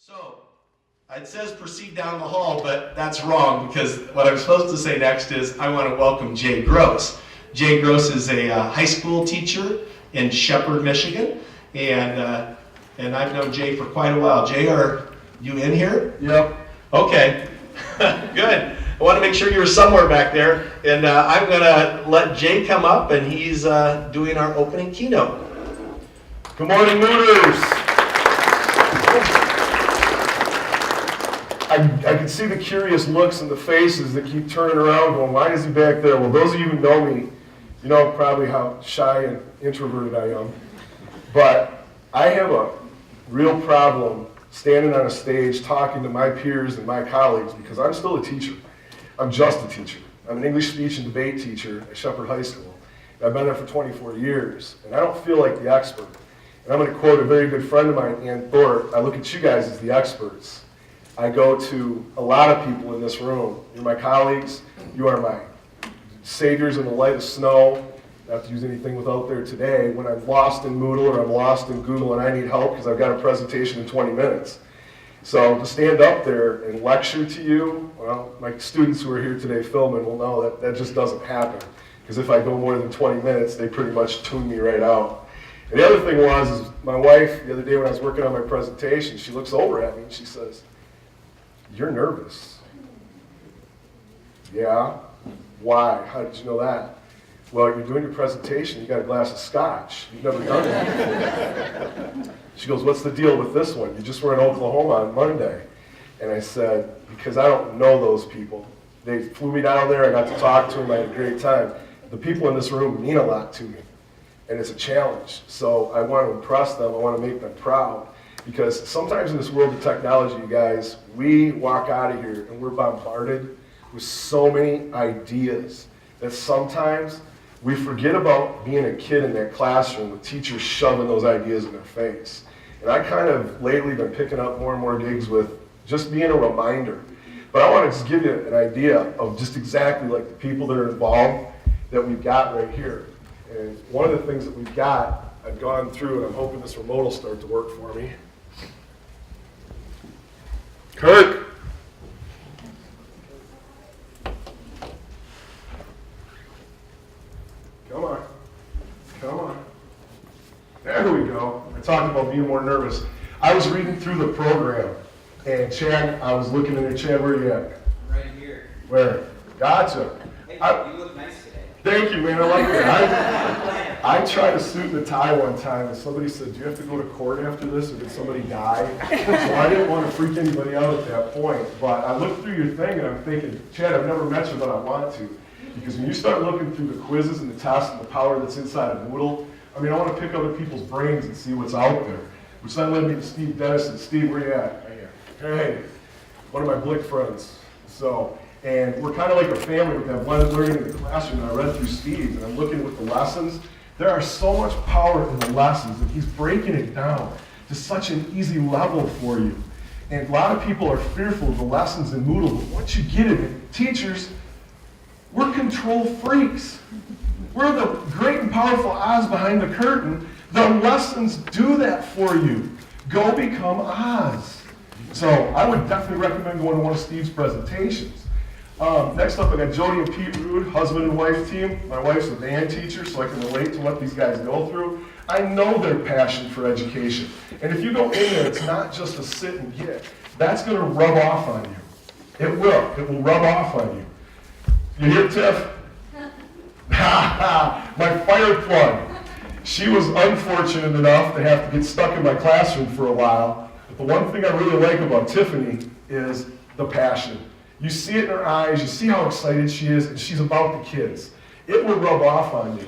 So, it says proceed down the hall, but that's wrong because what I'm supposed to say next is I want to welcome Jay Gross. Jay Gross is a high school teacher in Shepherd, Michigan, and I've known Jay for quite a while. Jay, are you in here? Yep. Okay, good. I want to make sure you're somewhere back there, and I'm going to let Jay come up, and he's doing our opening keynote. Good morning, Mooters. I can see the curious looks in the faces that keep turning around going, why is he back there? Well, those of you who know me, you know probably how shy and introverted I am. But I have a real problem standing on a stage talking to my peers and my colleagues because I'm still a teacher. I'm just a teacher. I'm an English speech and debate teacher at Shepherd High School. I've been there for 24 years, and I don't feel like the expert. And I'm going to quote a very good friend of mine, Ann Thorpe. I look at you guys as the experts. I go to a lot of people in this room. You're my colleagues. You are my saviors in the light of snow. I have to use anything without there today when I'm lost in Moodle or I'm lost in Google and I need help because I've got a presentation in 20 minutes. So to stand up there and lecture to you, well, my students who are here today filming will know that that just doesn't happen. Because if I go more than 20 minutes, they pretty much tune me right out. And the other thing is my wife, the other day when I was working on my presentation, she looks over at me and she says, "You're nervous." Yeah? Why? How did you know that? Well, you're doing your presentation, you got a glass of scotch. You've never done that before. She goes, "What's the deal with this one? You just were in Oklahoma on Monday." And I said, because I don't know those people. They flew me down there, I got to talk to them, I had a great time. The people in this room mean a lot to me, and it's a challenge. So I want to impress them, I want to make them proud. Because sometimes in this world of technology, you guys, we walk out of here and we're bombarded with so many ideas that sometimes we forget about being a kid in that classroom with teachers shoving those ideas in their face. And I kind of lately been picking up more and more gigs with just being a reminder. But I want to just give you an idea of just exactly like the people that are involved that we've got right here. And one of the things that we've got, I've gone through, and I'm hoping this remote will start to work for me. Kirk. Come on. Come on. There we go. I talked about being more nervous. I was reading through the program, and Chad, I was looking in there. Chad, where are you at? Right here. Where? Gotcha. Hey, you look nice today. Thank you, man. I like that. I tried a suit and a tie one time, and somebody said, "Do you have to go to court after this, or did somebody die?" So I didn't want to freak anybody out at that point. But I looked through your thing, and I'm thinking, Chad, I've never met you, but I want to. Because when you start looking through the quizzes and the tests and the power that's inside of Moodle, I mean, I want to pick other people's brains and see what's out there. Which then led me to Steve Dennison. Steve, where you at? Right here. Hey, one of my Blick friends. So, and we're kind of like a family with that blended learning in the classroom. And I read through Steve, and I'm looking with the lessons. There are so much power in the lessons, and he's breaking it down to such an easy level for you. And a lot of people are fearful of the lessons in Moodle, but once you get it, teachers, we're control freaks. We're the great and powerful Oz behind the curtain. The lessons do that for you. Go become Oz. So I would definitely recommend going to one of Steve's presentations. Next up, I got Jody and Pete Rude, husband and wife team. My wife's a band teacher, so I can relate to what these guys go through. I know their passion for education. And if you go in there, it's not just a sit and get. That's going to rub off on you. It will. It will rub off on you. You hear, Tiff? My fire plug. She was unfortunate enough to have to get stuck in my classroom for a while. But the one thing I really like about Tiffany is the passion. You see it in her eyes, you see how excited she is, and she's about the kids. It will rub off on you.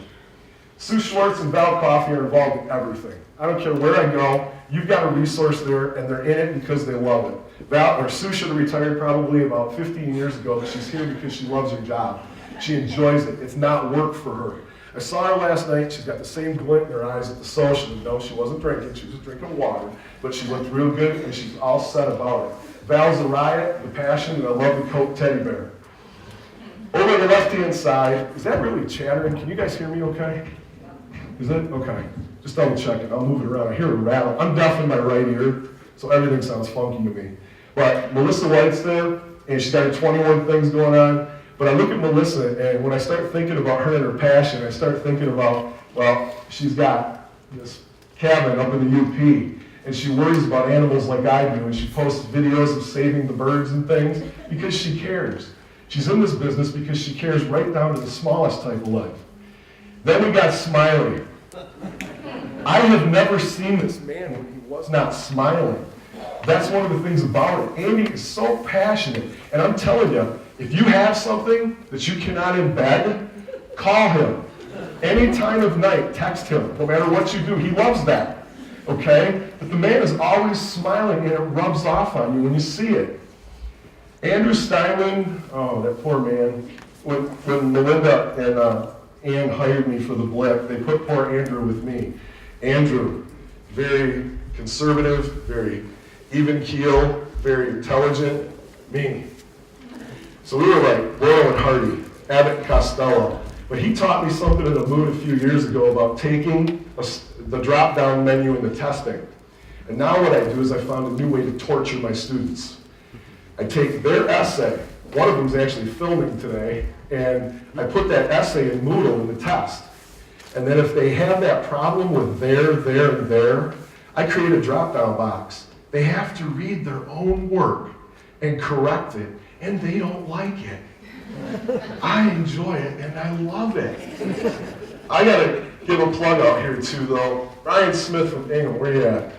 Sue Schwartz and Val Coffey are involved in everything. I don't care where I go, you've got a resource there, and they're in it because they love it. Sue should have retired probably about 15 years ago, but she's here because she loves her job. She enjoys it. It's not work for her. I saw her last night. She's got the same glint in her eyes at the social. No, she wasn't drinking. She was just drinking water. But she looked real good, and she's all set about it. Val's the riot, the passion, and I love the Coke teddy bear. Over on the left-hand side, is that really chattering? Can you guys hear me okay? Is it? Okay. Just double checking. I'll move it around. I hear a rattle. I'm deaf in my right ear, so everything sounds funky to me. But Melissa White's there, and she's got her 21 things going on. But I look at Melissa, and when I start thinking about her and her passion, I start thinking about, well, she's got this cabin up in the UP, and she worries about animals like I do, and she posts videos of saving the birds and things because she cares. She's in this business because she cares right down to the smallest type of life. Then we got Smiley. I have never seen this man when he was not smiling. That's one of the things about it. Andy is so passionate, and I'm telling you, if you have something that you cannot embed, call him. Any time of night, text him, no matter what you do. He loves that, okay? But the man is always smiling, and it rubs off on you when you see it. Andrew Steinman, oh, that poor man. When Melinda and Ann hired me for the Blip, they put poor Andrew with me. Andrew, very conservative, very even keel, very intelligent, me. So we were like Laurel and Hardy, Abbott and Costello. But he taught me something in the Moot a few years ago about taking the drop-down menu in the testing. And now what I do is I found a new way to torture my students. I take their essay, one of them's actually filming today, and I put that essay in Moodle in the test. And then if they have that problem with there, and there, I create a drop-down box. They have to read their own work and correct it, and they don't like it. I enjoy it, and I love it. I gotta give a plug out here too, though. Brian Smith from Ingham, where you at?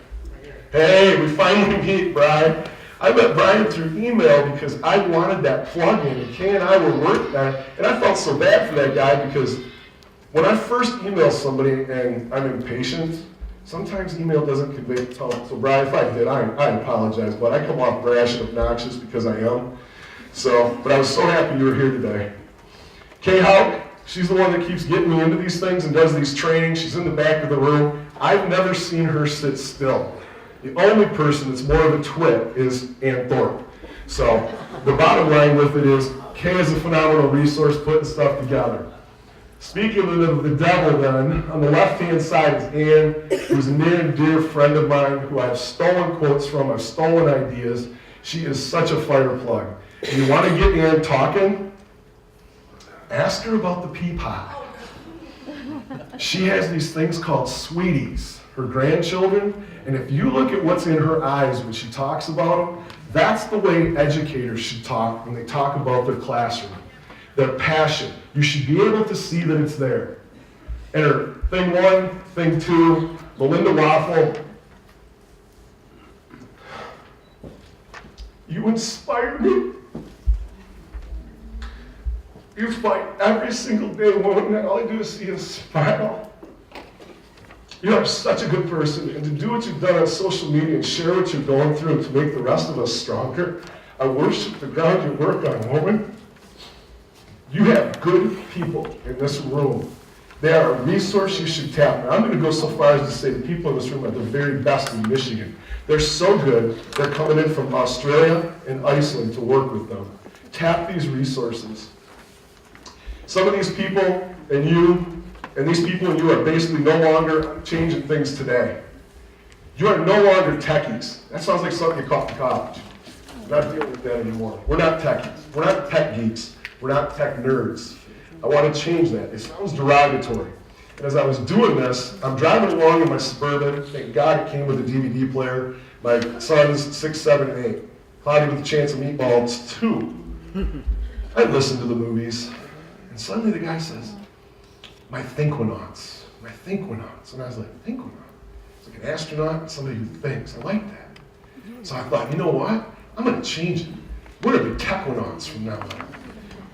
Hey, we finally meet, Brian. I met Brian through email because I wanted that plug-in, and Kay and I were working on it, and I felt so bad for that guy because when I first email somebody and I'm impatient, sometimes email doesn't convey the tone. So Brian, if I did, I apologize, but I come off brash and obnoxious because I am. So, but I was so happy you were here today. Kay Hauk, she's the one that keeps getting me into these things and does these trainings. She's in the back of the room. I've never seen her sit still. The only person that's more of a twit is Ann Thorpe. So the bottom line with it is, Kay is a phenomenal resource putting stuff together. Speaking of the devil then, on the left-hand side is Ann, who's a near and dear friend of mine who I've stolen quotes from, I've stolen ideas. She is such a fire plug. If you want to get Ann talking, ask her about the pea pod. She has these things called sweeties, her grandchildren, and if you look at what's in her eyes when she talks about them, that's the way educators should talk when they talk about their classroom. Their passion. You should be able to see that it's there. And her thing one, thing two, Melinda Waffle, you inspire me. You fight every single day, woman, and all I do is see you smile. You are such a good person, and to do what you've done on social media and share what you're going through to make the rest of us stronger, I worship the ground you work on, woman. You have good people in this room. They are a resource you should tap. And I'm going to go so far as to say the people in this room are the very best in Michigan. They're so good, they're coming in from Australia and Iceland to work with them. Tap these resources. Some of these people and you, and these people and you are basically no longer changing things today. You are no longer techies. That sounds like something you caught in college. We're not dealing with that anymore. We're not techies. We're not tech geeks. We're not tech nerds. I want to change that. It sounds derogatory. And as I was doing this, I'm driving along in my Suburban. Thank God it came with a DVD player. My son's 6, 7, and 8. Cloudy with a Chance of Meatballs 2. I listened to the movies. And suddenly the guy says, my Thinkwinauts. My Thinkwinauts. And I was like, Thinkwinaut? It's like an astronaut and somebody who thinks. I like that. So I thought, you know what? I'm going to change it. We're going to be Techwinauts from now on.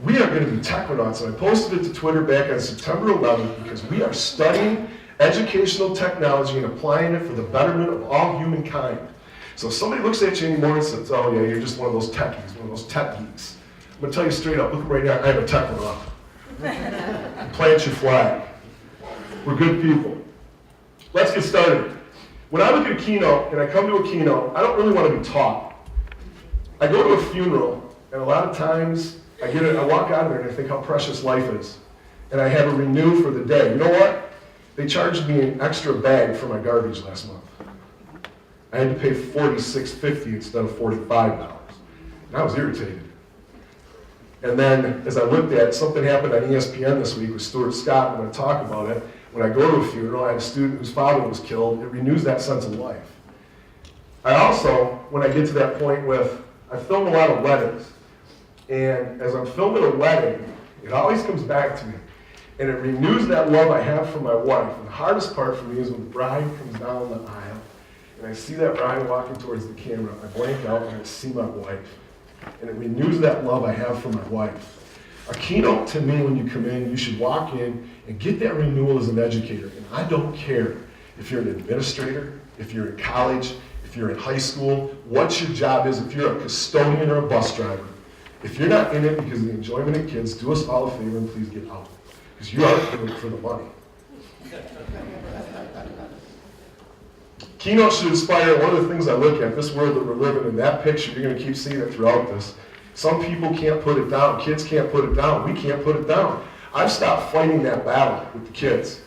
We are going to be Techwinauts. And I posted it to Twitter back on September 11th because we are studying educational technology and applying it for the betterment of all humankind. So if somebody looks at you anymore and says, oh yeah, you're just one of those techies, one of those tech geeks. I'm going to tell you straight up, look right now, I have a Techwinaut. Plant your flag. We're good people. Let's get started. When I look at a keynote and I come to a keynote, I don't really want to be taught. I go to a funeral, and a lot of times I walk out of there and I think how precious life is. And I have a renew for the day. You know what? They charged me an extra bag for my garbage last month. I had to pay $46.50 instead of $45. And I was irritated. And then as I looked at it, something happened on ESPN this week with Stuart Scott. I'm going to talk about it. When I go to a funeral, I had a student whose father was killed. It renews that sense of life. I also, when I get to that point I film a lot of weddings. And as I'm filming a wedding, it always comes back to me. And it renews that love I have for my wife. And the hardest part for me is when the bride comes down the aisle, and I see that bride walking towards the camera. I blank out and I see my wife. And it renews that love I have for my wife. A keynote to me, when you come in, you should walk in and get that renewal as an educator. And I don't care if you're an administrator, if you're in college, if you're in high school, what your job is, if you're a custodian or a bus driver. If you're not in it because of the enjoyment of kids, do us all a favor and please get out. Because you are in it for the money. Keynote should inspire. One of the things I look at, this world that we're living in, that picture, you're going to keep seeing it throughout this. Some people can't put it down. Kids can't put it down. We can't put it down. I've stopped fighting that battle with the kids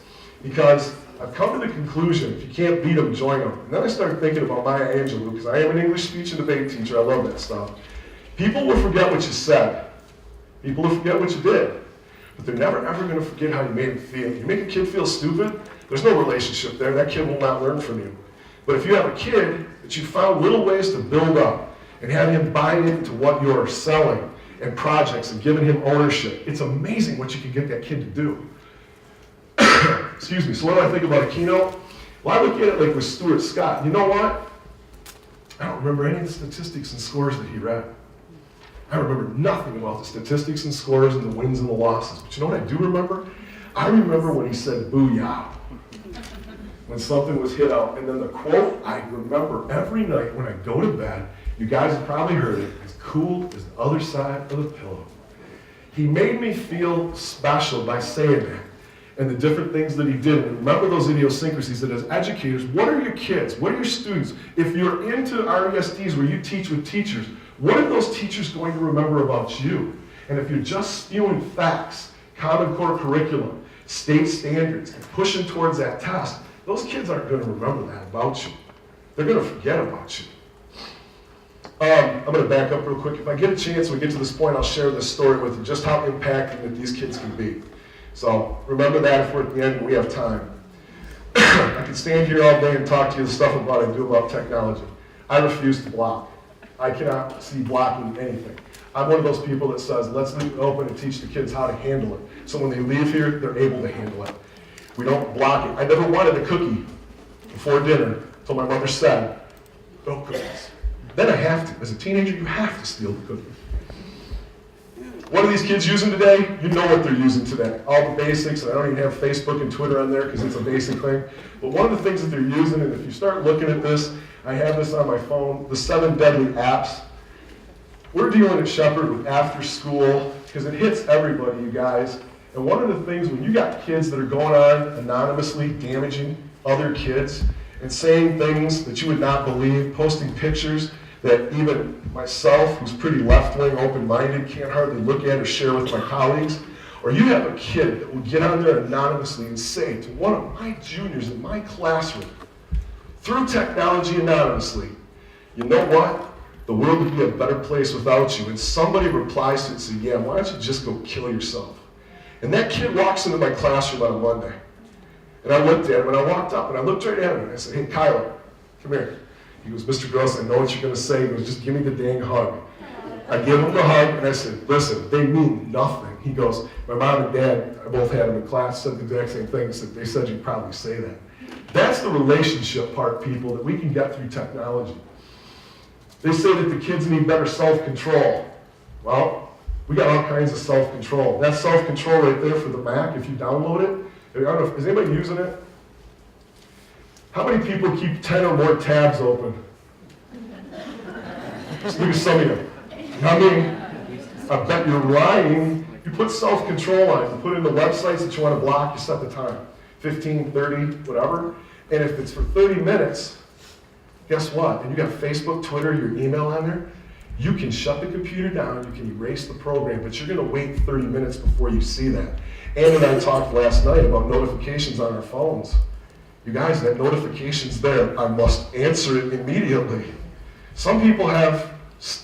because I've come to the conclusion, if you can't beat them, join them. And then I started thinking about Maya Angelou, because I am an English speech and debate teacher. I love that stuff. People will forget what you said. People will forget what you did. But they're never, ever going to forget how you made them feel. You make a kid feel stupid, there's no relationship there. That kid will not learn from you. But if you have a kid that you found little ways to build up and have him buy into what you're selling and projects and giving him ownership, it's amazing what you can get that kid to do. Excuse me. So what do I think about a keynote? Well, I look at it like with Stuart Scott. You know what? I don't remember any of the statistics and scores that he read. I remember nothing about the statistics and scores and the wins and the losses. But you know what I do remember? I remember when he said booyah. When something was hit out. And then the quote I remember every night when I go to bed, you guys have probably heard it, as cool as the other side of the pillow. He made me feel special by saying that. And the different things that he did. And remember those idiosyncrasies that as educators, what are your kids? What are your students? If you're into RESDs where you teach with teachers, what are those teachers going to remember about you? And if you're just spewing facts, Common Core curriculum, state standards, and pushing towards that test, those kids aren't going to remember that about you. They're going to forget about you. I'm going to back up real quick. If I get a chance, when we get to this point, I'll share this story with you, just how impacting that these kids can be. So remember that if we're at the end and we have time. I could stand here all day and talk to you the stuff about I do about technology. I refuse to block. I cannot see blocking anything. I'm one of those people that says, let's leave it open and teach the kids how to handle it. So when they leave here, they're able to handle it. We don't block it. I never wanted a cookie before dinner until my mother said, no cookies. Then I have to. As a teenager, you have to steal the cookie. What are these kids using today? You know what they're using today. All the basics, and I don't even have Facebook and Twitter on there because it's a basic thing. But one of the things that they're using, and if you start looking at this, I have this on my phone, the 7 deadly apps. We're dealing at Shepherd with after school because it hits everybody, you guys. And one of the things, when you got kids that are going on anonymously damaging other kids and saying things that you would not believe, posting pictures that even myself, who's pretty left-wing, open-minded, can't hardly look at or share with my colleagues, or you have a kid that will get on there anonymously and say to one of my juniors in my classroom, through technology anonymously, you know what? The world would be a better place without you. And somebody replies to it and says, yeah, why don't you just go kill yourself? And that kid walks into my classroom on a Monday. And I looked at him, and I walked up, and I looked right at him, and I said, hey, Kyler, come here. He goes, Mr. Gross, I know what you're going to say. He goes, just give me the dang hug. I give him the hug, and I said, listen, they mean nothing. He goes, my mom and dad, I both had them in class, said the exact same thing. They said you'd probably say that. That's the relationship part, people, that we can get through technology. They say that the kids need better self-control. Well, we got all kinds of self-control. That self-control right there for the Mac, if you download it, I don't know, is anybody using it? How many people keep 10 or more tabs open? Just look at some of you. I mean, I bet you're lying. You put self-control on it. You put in the websites that you want to block, you set the time. 15, 30, whatever. And if it's for 30 minutes, guess what? And you got Facebook, Twitter, your email on there, you can shut the computer down, you can erase the program, but you're going to wait 30 minutes before you see that. Ann and I talked last night about notifications on our phones. You guys, that notification's there. I must answer it immediately. Some people have,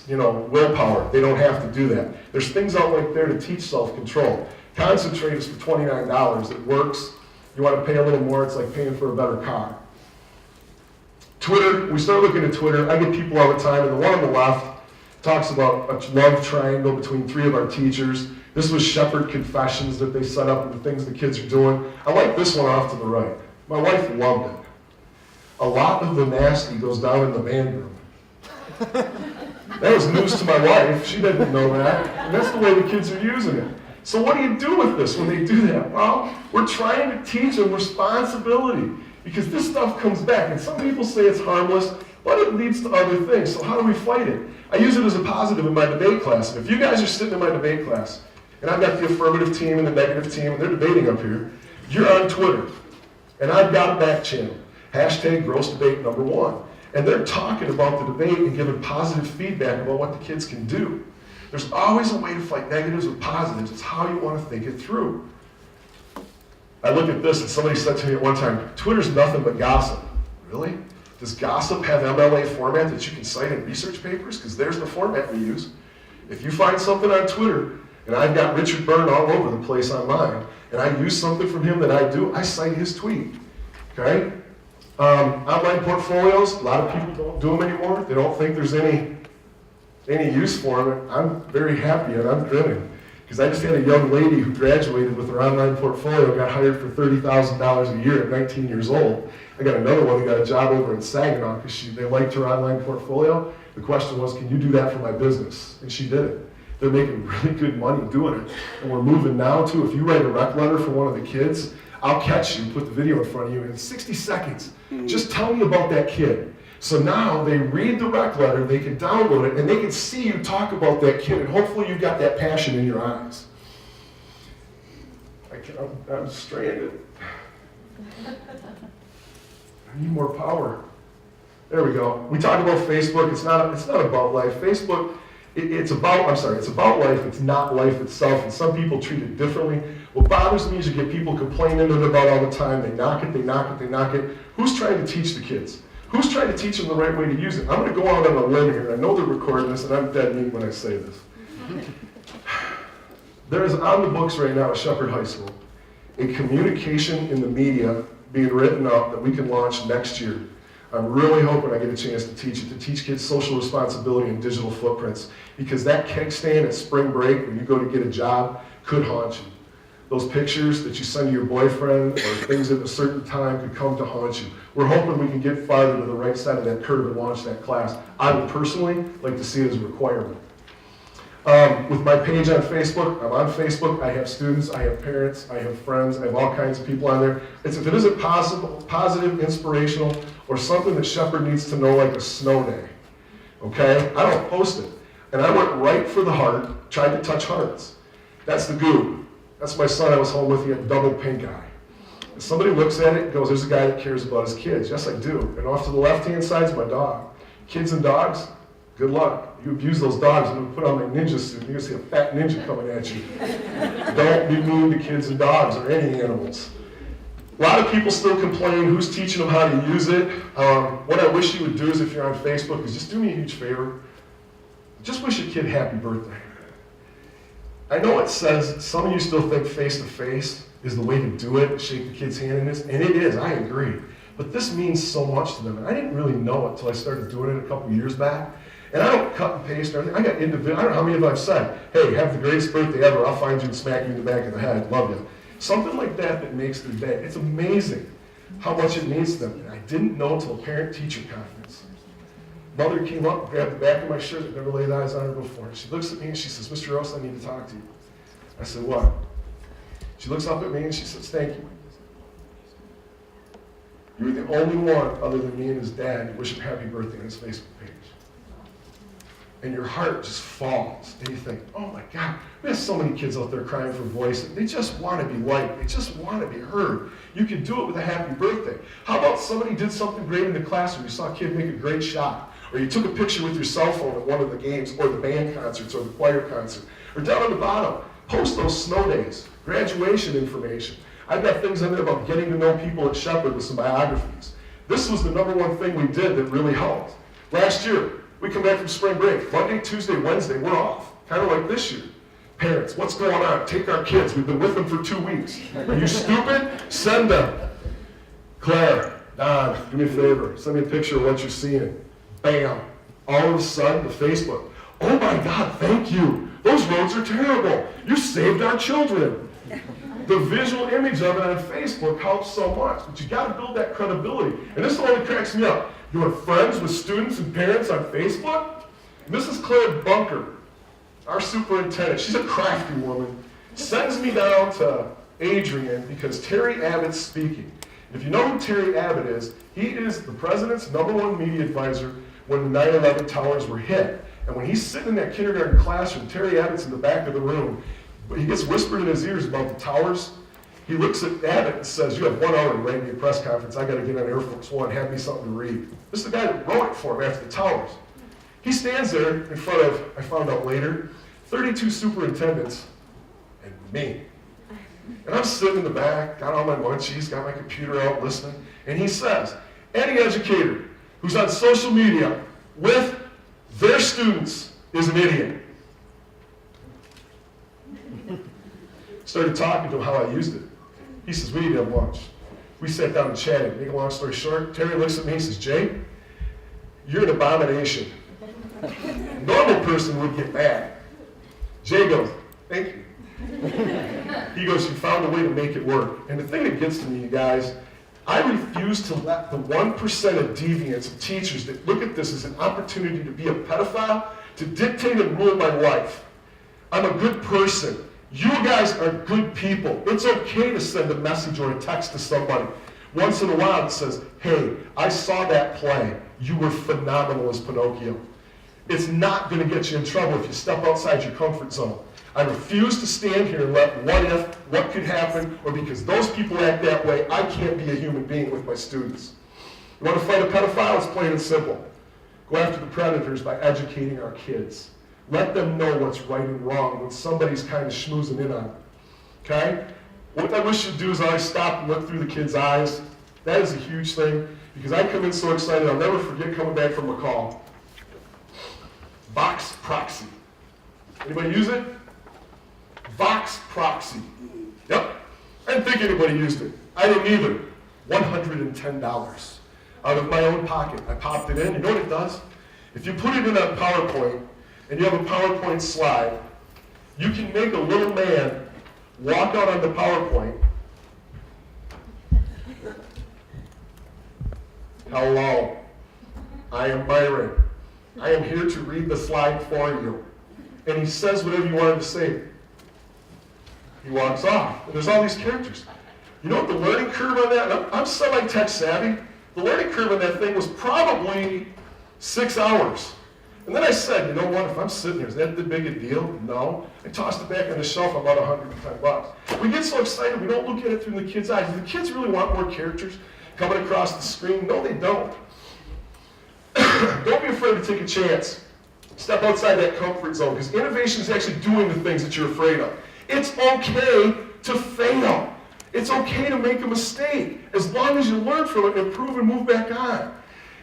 willpower. They don't have to do that. There's things out like there to teach self-control. Concentrate is for $29. It works. You want to pay a little more, it's like paying for a better car. Twitter, we start looking at Twitter. I get people all the time, and the one on the left talks about a love triangle between 3 of our teachers. This was Shepherd Confessions that they set up and the things the kids are doing. I like this one off to the right. My wife loved it. A lot of the nasty goes down in the band room. That was news to my wife. She didn't know that. And that's the way the kids are using it. So what do you do with this when they do that? Well, we're trying to teach them responsibility because this stuff comes back. And some people say it's harmless, but it leads to other things. So how do we fight it? I use it as a positive in my debate class. And if you guys are sitting in my debate class, and I've got the affirmative team and the negative team, and they're debating up here, you're on Twitter. And I've got a back channel, #GrossDebate1. And they're talking about the debate and giving positive feedback about what the kids can do. There's always a way to fight negatives with positives. It's how you want to think it through. I look at this and somebody said to me at one time, Twitter's nothing but gossip. Really? Does gossip have MLA format that you can cite in research papers? Because there's the format we use. If you find something on Twitter, and I've got Richard Byrne all over the place on mine, and I use something from him that I cite his tweet. Okay? Online portfolios, a lot of people don't do them anymore. They don't think there's any use for them. I'm very happy and I'm grinning. Because I just had a young lady who graduated with her online portfolio, got hired for $30,000 a year at 19 years old. I got another one who got a job over in Saginaw because they liked her online portfolio. The question was, can you do that for my business? And she did it. They're making really good money doing it. And we're moving now to, if you write a rec letter for one of the kids, I'll catch you, put the video in front of you, and in 60 seconds, just tell me about that kid. So now they read the rec letter, they can download it, and they can see you talk about that kid, and hopefully you've got that passion in your eyes. I'm stranded. I need more power. There we go. We talk about Facebook. It's not about life. Facebook, it's about life. It's not life itself, and some people treat it differently. What bothers me is you get people complaining about all the time. They knock it. Who's trying to teach the kids? Who's trying to teach them the right way to use it? I'm going to go out on a limb here. I know they're recording this, and I'm dead meat when I say this. There is on the books right now at Shepherd High School a communication in the media being written up that we can launch next year. I'm really hoping I get a chance to teach kids social responsibility and digital footprints, because that keg stand at spring break when you go to get a job could haunt you. Those pictures that you send to your boyfriend or things at a certain time could come to haunt you. We're hoping we can get farther to the right side of that curve and launch that class. I would personally like to see it as a requirement. With my page on Facebook, I'm on Facebook, I have students, I have parents, I have friends, I have all kinds of people on there. If it isn't positive, inspirational, or something that Shepherd needs to know, like a snow day, okay? I don't post it. And I went right for the heart, tried to touch hearts. That's the goo. That's my son I was home with, he had double pink eye. If somebody looks at it and goes, there's a guy that cares about his kids. Yes, I do. And off to the left-hand side is my dog. Kids and dogs, good luck. You abuse those dogs, I'm going to put on my ninja suit, and you're going to see a fat ninja coming at you. Don't be mean to kids and dogs or any animals. A lot of people still complain, who's teaching them how to use it? What I wish you would do is, if you're on Facebook, is just do me a huge favor. Just wish a kid happy birthday. I know it says, some of you still think face-to-face is the way to do it, shake the kid's hand in this, and it is, I agree. But this means so much to them, and I didn't really know it until I started doing it a couple years back. And I don't cut and paste or anything. I got individual, I don't know how many of you I've said, hey, have the greatest birthday ever, I'll find you and smack you in the back of the head, love you. Something like that makes their day. It's amazing how much it means to them. And I didn't know until a parent-teacher conference. Mother came up, grabbed the back of my shirt, I'd never laid eyes on her before. She looks at me and she says, Mr. Ross, I need to talk to you. I said, what? She looks up at me and she says, thank you. You're the only one other than me and his dad who wish him happy birthday on his Facebook page. And your heart just falls, and you think, oh my God, we have so many kids out there crying for voice. They just want to be liked. They just want to be heard. You can do it with a happy birthday. How about somebody did something great in the classroom? You saw a kid make a great shot, or you took a picture with your cell phone at one of the games, or the band concerts, or the choir concert, or down on the bottom, post those snow days, graduation information. I've got things on there about getting to know people at Shepherd with some biographies. This was the #1 thing we did that really helped. Last year, we come back from spring break. Monday, Tuesday, Wednesday, we're off. Kind of like this year. Parents, what's going on? Take our kids. We've been with them for 2 weeks. Are you stupid? Send them. Claire, Don, do me a favor. Send me a picture of what you're seeing. Bam. All of a sudden, the Facebook. Oh my God, thank you. Those roads are terrible. You saved our children. The visual image of it on Facebook helps so much, but you got to build that credibility. And this is the one that cracks me up. You are friends with students and parents on Facebook? Mrs. Claire Bunker, our superintendent, she's a crafty woman, sends me down to Adrian because Terry Abbott's speaking. If you know who Terry Abbott is, he is the president's #1 media advisor when the 9/11 towers were hit. And when he's sitting in that kindergarten classroom, Terry Abbott's in the back of the room, he gets whispered in his ears about the towers. He looks at Abbott and says, you have 1 hour to write me a press conference. I got to get on Air Force One, have me something to read. This is the guy that wrote it for him after the towers. He stands there in front of, I found out later, 32 superintendents and me. And I'm sitting in the back, got all my munchies, got my computer out listening, and he says, any educator who's on social media with their students is an idiot. Started talking to him how I used it. He says, we need to have lunch. We sat down and chatted. Make a long story short, Terry looks at me and says, Jay, you're an abomination. A normal person would get mad. Jay goes, thank you. He goes, you found a way to make it work. And the thing that gets to me, you guys, I refuse to let the 1% of deviants of teachers that look at this as an opportunity to be a pedophile, to dictate and rule my life. I'm a good person. You guys are good people. It's okay to send a message or a text to somebody once in a while that says, hey, I saw that play. You were phenomenal as Pinocchio. It's not going to get you in trouble if you step outside your comfort zone. I refuse to stand here and let what if, what could happen, or because those people act that way, I can't be a human being with my students. You want to fight a pedophile? It's plain and simple. Go after the predators by educating our kids. Let them know what's right and wrong when somebody's kind of schmoozing in on it. Okay? What I wish you'd do is always stop and look through the kids' eyes. That is a huge thing, because I come in so excited. I'll never forget coming back from McCall. Vox Proxy. Anybody use it? Vox Proxy. Yep. I didn't think anybody used it. I didn't either. $110 out of my own pocket. I popped it in. You know what it does? If you put it in a PowerPoint, and you have a PowerPoint slide, you can make a little man walk out on the PowerPoint. Hello, I am Byron. I am here to read the slide for you. And he says whatever you want him to say. He walks off, and there's all these characters. You know what the learning curve on that, I'm semi-tech savvy, the learning curve on that thing was probably 6 hours. And then I said, you know what, if I'm sitting here, is that the big a deal? No. I tossed it back on the shelf, about $110. We get so excited, we don't look at it through the kids' eyes. Do the kids really want more characters coming across the screen? No, they don't. Don't be afraid to take a chance. Step outside that comfort zone, because innovation is actually doing the things that you're afraid of. It's okay to fail. It's okay to make a mistake, as long as you learn from it and improve and move back on.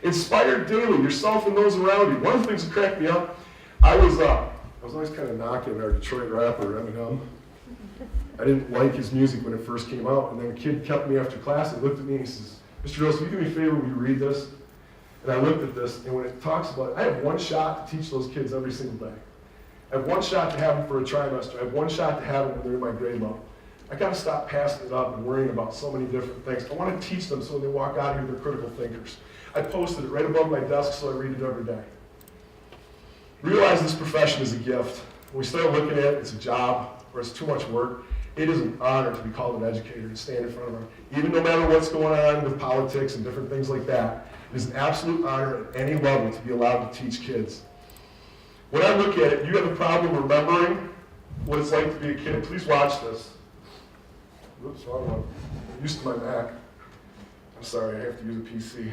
Inspire daily, yourself and those around you. One of the things that cracked me up, I was always kind of knocking our Detroit rapper, Eminem. I didn't like his music when it first came out, and then a kid kept me after class and looked at me and he says, Mr. Rose, will you do me a favor, will you read this? And I looked at this, and when it talks about it, I have one shot to teach those kids every single day. I have one shot to have them for a trimester. I have one shot to have them when they're in my grade level. I got to stop passing it up and worrying about so many different things. I want to teach them so when they walk out here, they're critical thinkers. I posted it right above my desk so I read it every day. Realize this profession is a gift. When we start looking at it, it's a job or it's too much work. It is an honor to be called an educator, to stand in front of them. Even no matter what's going on with politics and different things like that, it is an absolute honor at any level to be allowed to teach kids. When I look at it, you have a problem remembering what it's like to be a kid. Please watch this. Oops, wrong one. I'm used to my Mac. I'm sorry, I have to use a PC.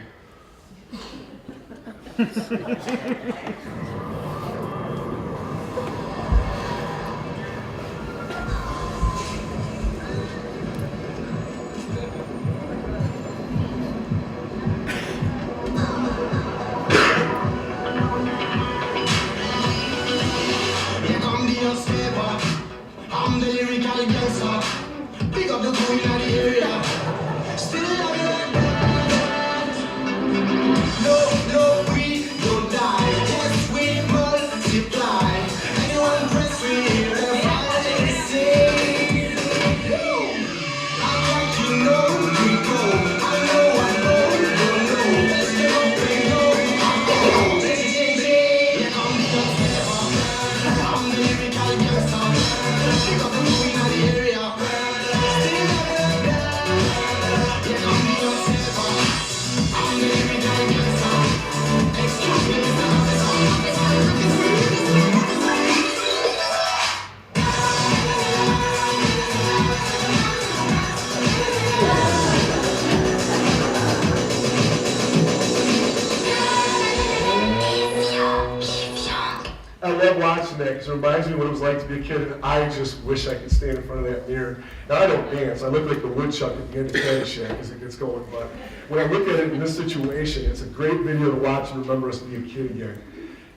love watching that because it reminds me of what it was like to be a kid, and I just wish I could stand in front of that mirror. Now, I don't dance. I look like the woodchuck at the end of Caddyshack as it gets going, but when I look at it in this situation, it's a great video to watch and remember us to be a kid again.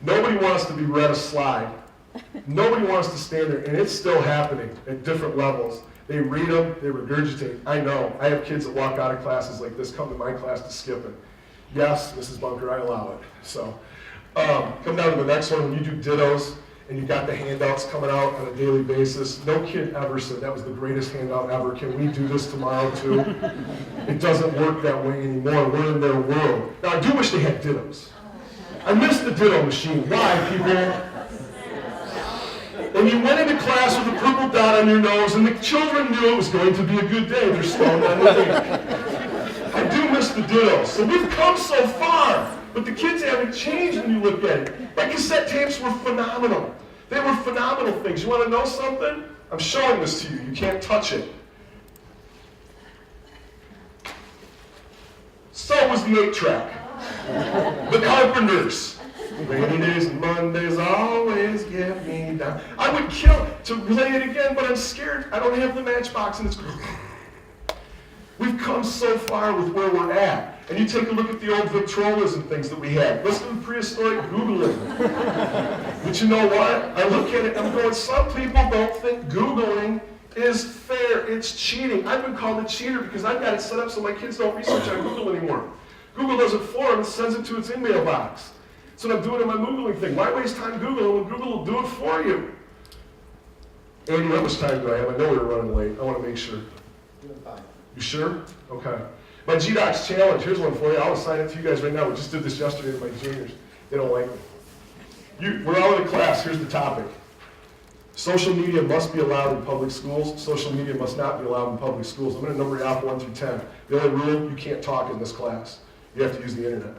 Nobody wants to be read a slide. Nobody wants to stand there, and it's still happening at different levels. They read them, they regurgitate. I know. I have kids that walk out of classes like this, come to my class to skip it. Yes, Mrs. Bunker, I allow it. So, come down to the next one. When you do dittos, and you got the handouts coming out on a daily basis, no kid ever said that was the greatest handout ever. Can we do this tomorrow too? It doesn't work that way anymore. We're in their world. Now, I do wish they had dittos. I miss the ditto machine. Why, people? And you went into class with a purple dot on your nose, and the children knew it was going to be a good day. They're slowing down the thing. I do miss the dittos. So we've come so far, but the kids haven't changed when you look at it. My cassette tapes were phenomenal. They were phenomenal things. You want to know something? I'm showing this to you. You can't touch it. So was the 8-track. The Carpenters. Rainy days and Mondays always get me down. I would kill to play it again, but I'm scared. I don't have the Matchbox, and it's... We've come so far with where we're at. And you take a look at the old Victrolas and things that we had. Listen to the prehistoric Googling. But you know what? I look at it and I'm going, some people don't think Googling is fair. It's cheating. I've been called a cheater because I've got it set up so my kids don't research on Google anymore. Google does it for them and sends it to its email box. So I'm doing in my Moodling thing. Why waste time Googling when Google will do it for you? Andy, how much time do I have? I know we were running late. I want to make sure. You sure? Okay. My GDocs challenge, here's one for you. I'll assign it to you guys right now. We just did this yesterday with my juniors. They don't like me. We're all in a class. Here's the topic. Social media must be allowed in public schools. Social media must not be allowed in public schools. I'm going to number you off 1 through 10. The only rule, you can't talk in this class. You have to use the internet.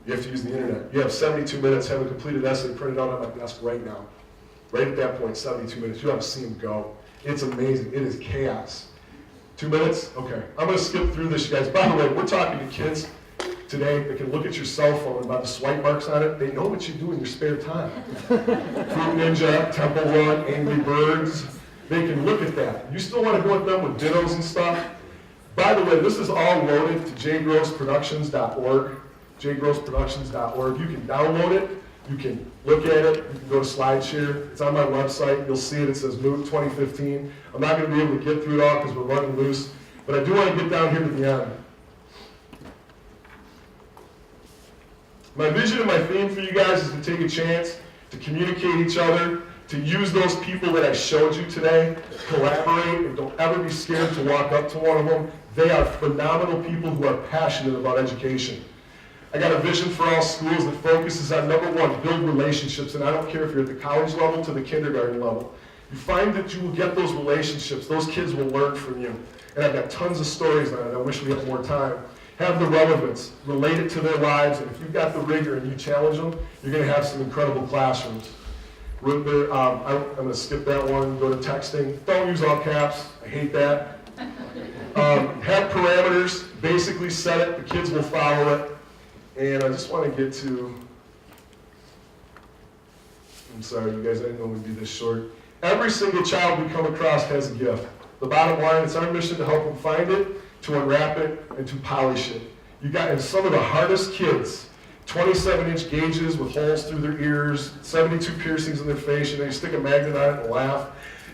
You have to use the internet. You have 72 minutes, have a completed essay printed out on my desk right now. Right at that point, 72 minutes. You ought to see them go. It's amazing. It is chaos. 2 minutes? Okay. I'm going to skip through this, you guys. By the way, we're talking to kids today that can look at your cell phone about the swipe marks on it. They know what you do in your spare time. Fruit Ninja, Temple Run, Angry Birds. They can look at that. You still want to go with them with dittos and stuff? By the way, this is all loaded to jgrossproductions.org. jgrossproductions.org. You can download it. You can look at it. You can go to SlideShare. It's on my website. You'll see it. It says Moot 2015. I'm not going to be able to get through it all because we're running loose. But I do want to get down here to the end. My vision and my theme for you guys is to take a chance to communicate each other, to use those people that I showed you today, collaborate, and don't ever be scared to walk up to one of them. They are phenomenal people who are passionate about education. I got a vision for all schools that focuses on, number one, build relationships, and I don't care if you're at the college level to the kindergarten level. You find that you will get those relationships, those kids will learn from you. And I've got tons of stories on it, I wish we had more time. Have the relevance, relate it to their lives, and if you've got the rigor and you challenge them, you're going to have some incredible classrooms. I'm going to skip that one, go to texting. Don't use all caps, I hate that. Have parameters, basically set it, the kids will follow it. And I just want to get to, I'm sorry, you guys, I didn't know we'd be this short. Every single child we come across has a gift. The bottom line, it's our mission to help them find it, to unwrap it, and to polish it. You got, and some of the hardest kids, 27-inch gauges with holes through their ears, 72 piercings in their face, you stick a magnet on it and laugh.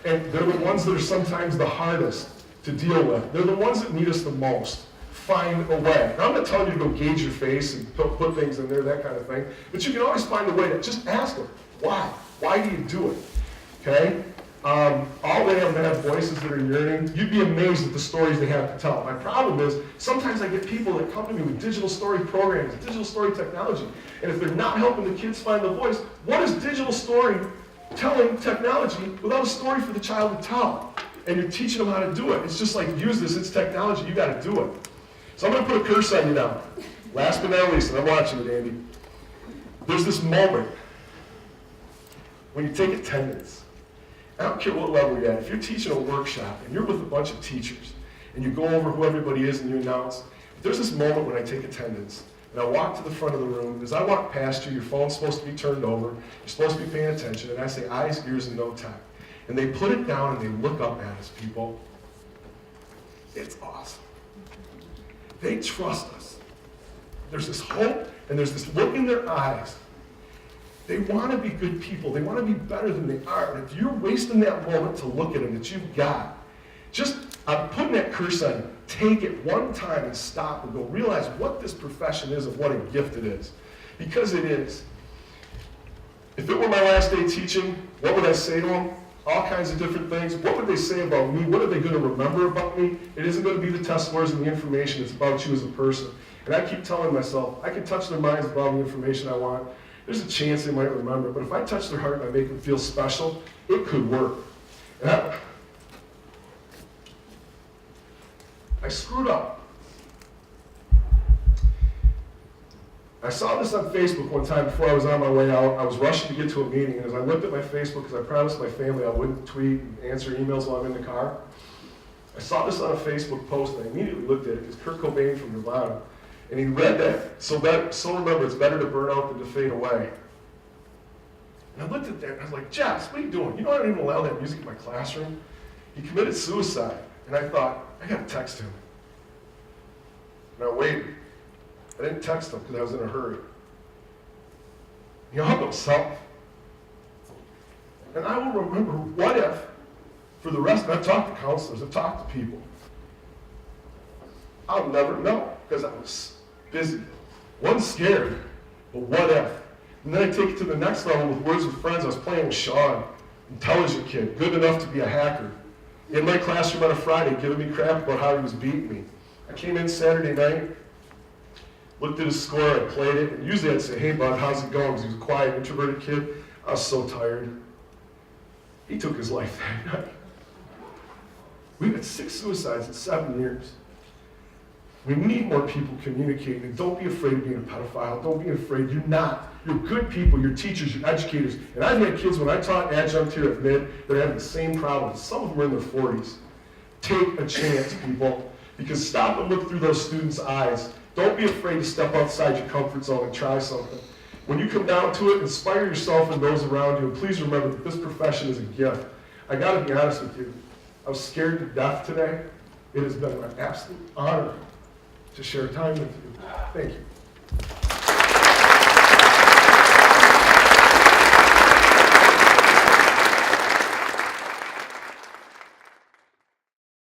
And they're the ones that are sometimes the hardest to deal with. They're the ones that need us the most. Find a way. Now, I'm not telling you to go gauge your face and put things in there, that kind of thing, but you can always find a way to just ask them, why? Why do you do it? Okay? All they have to have voices that are yearning. You'd be amazed at the stories they have to tell. My problem is, sometimes I get people that come to me with digital story programs, digital story technology, and if they're not helping the kids find the voice, what is digital storytelling technology without a story for the child to tell? And you're teaching them how to do it. It's just like, use this, it's technology, you got to do it. So I'm going to put a curse on you now. Last but not least, and I'm watching it, Andy. There's this moment when you take attendance. I don't care what level you're at. If you're teaching a workshop and you're with a bunch of teachers and you go over who everybody is and you announce, there's this moment when I take attendance. And I walk to the front of the room. As I walk past you, your phone's supposed to be turned over. You're supposed to be paying attention. And I say, eyes, ears, and no time. And they put it down and they look up at us, people. It's awesome. They trust us. There's this hope and there's this look in their eyes. They want to be good people. They want to be better than they are. And if you're wasting that moment to look at them that you've got, I'm putting that curse on you. Take it one time and stop and go realize what this profession is and what a gift it is. Because it is. If it were my last day teaching, what would I say to them? All kinds of different things. What would they say about me? What are they going to remember about me? It isn't going to be the test scores and the information. It's about you as a person. And I keep telling myself, I can touch their minds with all the information I want. There's a chance they might remember. But if I touch their heart and I make them feel special, it could work. And I screwed up. I saw this on Facebook one time before I was on my way out. I was rushing to get to a meeting, and as I looked at my Facebook, because I promised my family I wouldn't tweet and answer emails while I'm in the car, I saw this on a Facebook post, and I immediately looked at it. It's Kurt Cobain from Nirvana. And he read that, so remember, it's better to burn out than to fade away. And I looked at that, and I was like, Jess, what are you doing? You know I don't even allow that music in my classroom? He committed suicide. And I thought, I gotta text him. And I waited. I didn't text him because I was in a hurry. He hung himself. And I will remember, what if, for the rest, I've talked to counselors, I've talked to people. I'll never know because I was busy. One scared, but what if? And then I take it to the next level with Words with Friends. I was playing with Sean, intelligent kid, good enough to be a hacker. In my classroom on a Friday, giving me crap about how he was beating me. I came in Saturday night, looked at his score, I played it, and usually I'd say, hey bud, how's it going? Because he was a quiet, introverted kid. I was so tired. He took his life that night. We've had 6 suicides in 7 years. We need more people communicating, and don't be afraid of being a pedophile. Don't be afraid. You're not. You're good people. You're teachers. You're educators. And I've had kids, when I taught adjunct here at Mid, that are having the same problems. Some of them are in their 40s. Take a chance, people, because stop and look through those students' eyes. Don't be afraid to step outside your comfort zone and try something. When you come down to it, inspire yourself and those around you, and please remember that this profession is a gift. I got to be honest with you. I was scared to death today. It has been my absolute honor to share time with you. Thank you.